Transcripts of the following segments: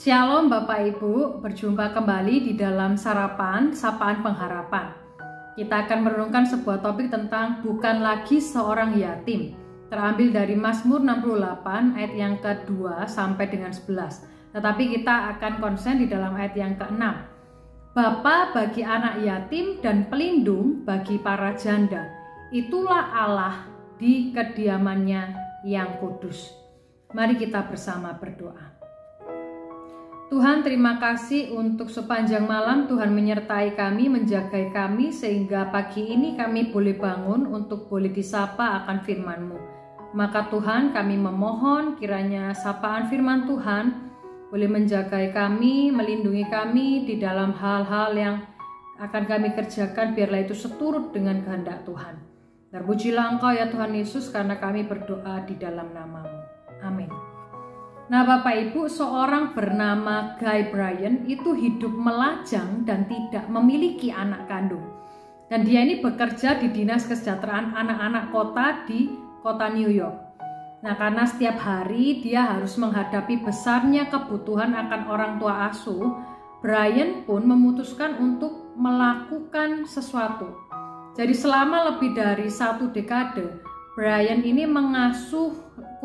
Shalom Bapak Ibu, berjumpa kembali di dalam Sapaan Pengharapan. Kita akan merenungkan sebuah topik tentang bukan lagi seorang yatim. Terambil dari Mazmur 68 ayat yang ke-2 sampai dengan 11. Tetapi kita akan konsen di dalam ayat yang ke-6. Bapa bagi anak yatim dan pelindung bagi para janda. Itulah Allah di kediamannya yang kudus. Mari kita bersama berdoa. Tuhan, terima kasih untuk sepanjang malam Tuhan menyertai kami, menjagai kami, sehingga pagi ini kami boleh bangun untuk boleh disapa akan firman-Mu. Maka Tuhan, kami memohon kiranya sapaan firman Tuhan boleh menjagai kami, melindungi kami di dalam hal-hal yang akan kami kerjakan, biarlah itu seturut dengan kehendak Tuhan. Terpujilah Engkau ya Tuhan Yesus, karena kami berdoa di dalam nama-Mu. Amin. Nah Bapak Ibu, seorang bernama Guy Bryan itu hidup melajang dan tidak memiliki anak kandung. Dan dia ini bekerja di Dinas Kesejahteraan Anak-anak Kota di kota New York. Nah karena setiap hari dia harus menghadapi besarnya kebutuhan akan orang tua asuh, Bryan pun memutuskan untuk melakukan sesuatu. Jadi selama lebih dari 1 dekade, Bryan ini mengasuh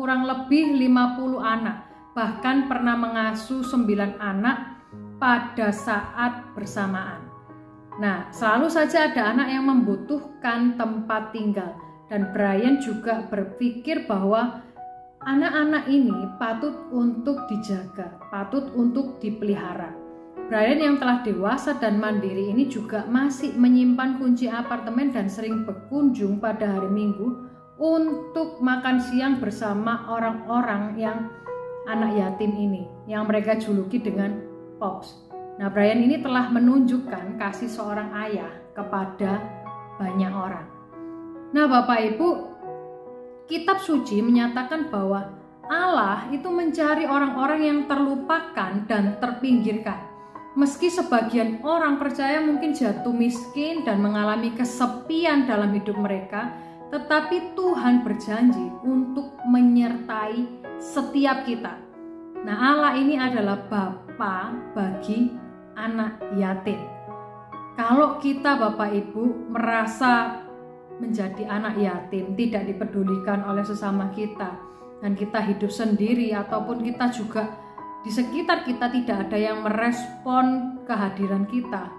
kurang lebih 50 anak. Bahkan pernah mengasuh 9 anak pada saat bersamaan. Nah, selalu saja ada anak yang membutuhkan tempat tinggal. Dan Bryan juga berpikir bahwa anak-anak ini patut untuk dijaga, patut untuk dipelihara. Bryan yang telah dewasa dan mandiri ini juga masih menyimpan kunci apartemen dan sering berkunjung pada hari Minggu untuk makan siang bersama orang-orang yang anak yatim ini, yang mereka juluki dengan Pops. Nah, Bryan ini telah menunjukkan kasih seorang ayah kepada banyak orang. Nah, Bapak Ibu, kitab suci menyatakan bahwa Allah itu mencari orang-orang yang terlupakan dan terpinggirkan. Meski sebagian orang percaya mungkin jatuh miskin dan mengalami kesepian dalam hidup mereka, tetapi Tuhan berjanji untuk menyertai setiap kita. Nah, Allah ini adalah Bapa bagi anak yatim. Kalau kita Bapak Ibu merasa menjadi anak yatim, tidak dipedulikan oleh sesama kita, dan kita hidup sendiri, ataupun kita juga di sekitar kita tidak ada yang merespon kehadiran kita,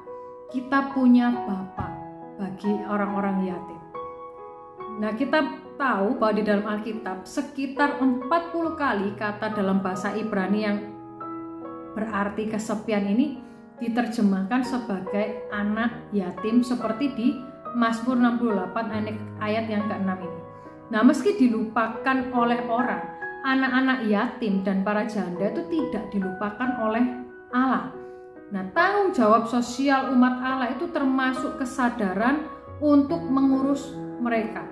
kita punya Bapa bagi orang-orang yatim. Nah, kita tahu bahwa di dalam Alkitab sekitar 40 kali kata dalam bahasa Ibrani yang berarti kesepian ini diterjemahkan sebagai anak yatim, seperti di Mazmur 68 ayat yang ke-6 ini. Nah, meski dilupakan oleh orang, anak-anak yatim dan para janda itu tidak dilupakan oleh Allah. Nah, tanggung jawab sosial umat Allah itu termasuk kesadaran untuk mengurus mereka.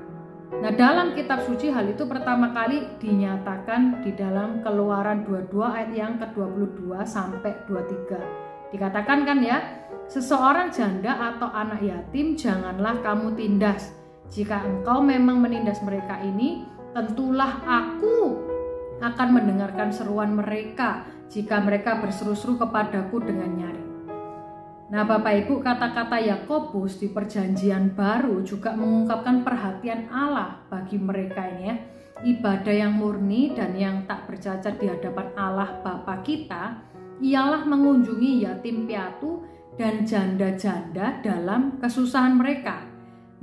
Nah, dalam kitab suci hal itu pertama kali dinyatakan di dalam Keluaran 22 ayat yang ke-22 sampai 23. Dikatakan kan ya, seseorang janda atau anak yatim janganlah kamu tindas. Jika engkau memang menindas mereka ini, tentulah aku akan mendengarkan seruan mereka jika mereka berseru-seru kepadaku dengan nyaring. Nah Bapak Ibu, kata-kata Yakobus di perjanjian baru juga mengungkapkan perhatian Allah bagi mereka ini ya. Ibadah yang murni dan yang tak bercacat di hadapan Allah Bapa kita ialah mengunjungi yatim piatu dan janda-janda dalam kesusahan mereka.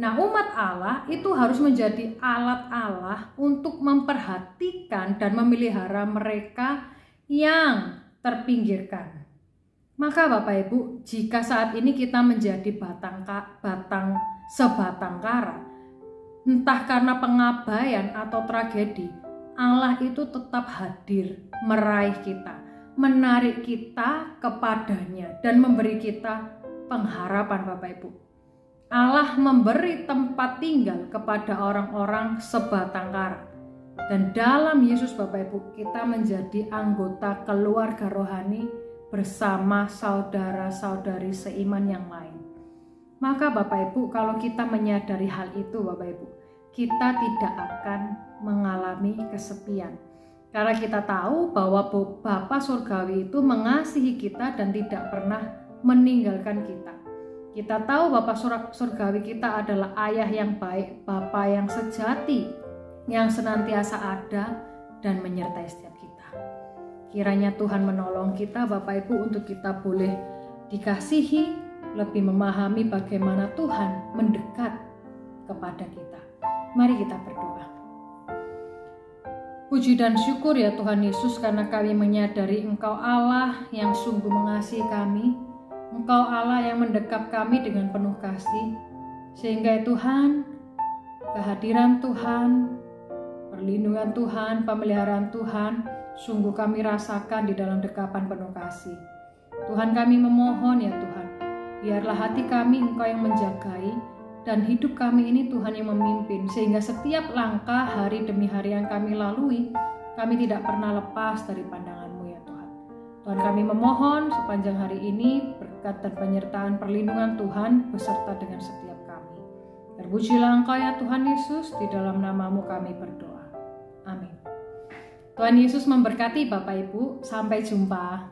Nah, umat Allah itu harus menjadi alat Allah untuk memperhatikan dan memelihara mereka yang terpinggirkan. Maka Bapak Ibu, jika saat ini kita menjadi sebatang kara, entah karena pengabaian atau tragedi, Allah itu tetap hadir meraih kita, menarik kita kepadanya dan memberi kita pengharapan Bapak Ibu. Allah memberi tempat tinggal kepada orang-orang sebatang kara. Dan dalam Yesus Bapak Ibu, kita menjadi anggota keluarga rohani bersama saudara-saudari seiman yang lain. Maka Bapak Ibu, kalau kita menyadari hal itu Bapak Ibu, kita tidak akan mengalami kesepian. Karena kita tahu bahwa Bapa Surgawi itu mengasihi kita dan tidak pernah meninggalkan kita. Kita tahu Bapa Surgawi kita adalah ayah yang baik, Bapa yang sejati, yang senantiasa ada dan menyertai setiap kita. Kiranya Tuhan menolong kita Bapak Ibu untuk kita boleh dikasihi, lebih memahami bagaimana Tuhan mendekat kepada kita. Mari kita berdoa. Puji dan syukur ya Tuhan Yesus, karena kami menyadari Engkau Allah yang sungguh mengasihi kami. Engkau Allah yang mendekap kami dengan penuh kasih. Sehingga Tuhan, kehadiran Tuhan, perlindungan Tuhan, pemeliharaan Tuhan, sungguh kami rasakan di dalam dekapan penuh kasih. Tuhan, kami memohon ya Tuhan, biarlah hati kami Engkau yang menjagai, dan hidup kami ini Tuhan yang memimpin, sehingga setiap langkah hari demi hari yang kami lalui, kami tidak pernah lepas dari pandangan-Mu ya Tuhan. Tuhan, kami memohon sepanjang hari ini berkat dan penyertaan perlindungan Tuhan beserta dengan setiap kami. Terpujilah Engkau ya Tuhan Yesus, di dalam nama-Mu kami berdoa. Amin. Tuhan Yesus memberkati Bapak Ibu, sampai jumpa.